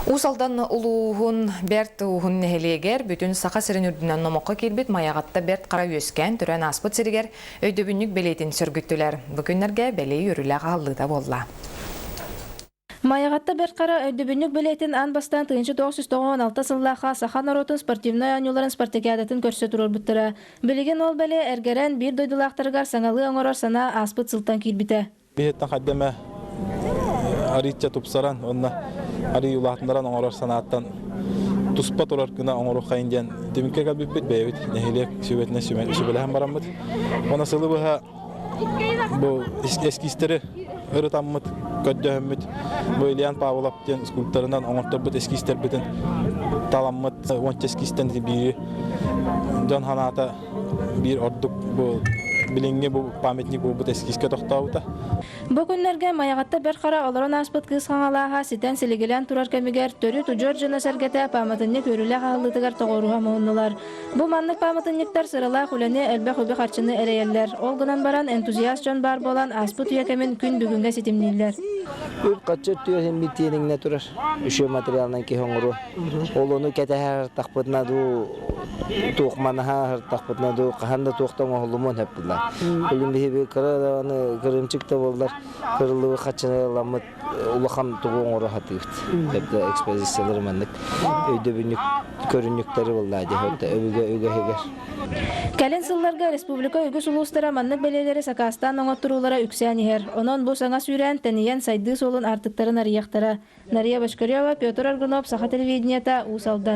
Усалдан улуғын бәрт уғын нәхелегер, бүтін сақа сірін үрдінен номаққа келбет маяғатта бәрт қара өскен түрен аспыт сірігер өйдөбіннік бәлейтін сүргіттілер. Бүкіндерге бәлей үрілі ғалыда болла. Маяғатта бәрт қара өйдөбіннік бәлейтін ан бастан 1996 сыллаға Сахан Аротын спортивной анюларын спартакиадатын көрсө тұрыр бұттыра. Білеген ол бәле әргерен бір дойдылақтырғар саңалы оңырар сана аспыт сылтан келбіті. Бейеттен қаддеме аритча тупсаран, онна ари улаатындаран оңорор санааттан туспа турар кына оңорук кайынден демикке калбиппит бейбит нехилек сүбетне сүбелеһен бараммыт. Она сылы быха бу эскистери ырытаммыт көддөһөммүт. Бу Ильян Павловтен скульпторунан оңорторбут эскистер битен таламмыт. Онча эскистен бири жон ханата бир ордук бу билинге бу памятник бу эскиске токтообута. Бу күннерге маяғатта бер қара олорон аспыт кыз хаңалаға ситен силигелен турар кемигер төрү Джорджина сәргәтә паматынник өрүлә хаңлытыгар тоғоруға муыннылар. Бу маннык паматынниктар сырыла хүләне әлбә хөбе харчыны әрәйәлләр. Ол гынан баран энтузиаст жон бар болан аспыт үякемен күн бүгүнгә ситимниләр. Үп качы түйәһен митинеңне турар. Үшө материалнан ки хоңру. Ол ону кәтәһәр тақпытна ду туқманаһар тақпытна ду каханда туқтан олумон хәппиләр. Бүген бихи кыраны кырымчыкта болдар. Кырылы хачыламыт улахан тугон ора хатыйт. Хәтта экспозициялар мәндик өйдөбүнүк көрүнүктәре булды хәтта өйгө хегер. Кәлен сылларга республика үгү сулустара маннык белелери Сакастан оңоттурулара үксәнихер. Онон бу саңа сүрән тәниен сайды солын артыктарын арыяктара. Нария Башкарьева, Петр Аргунов, Саха телевидениета, Усалдан.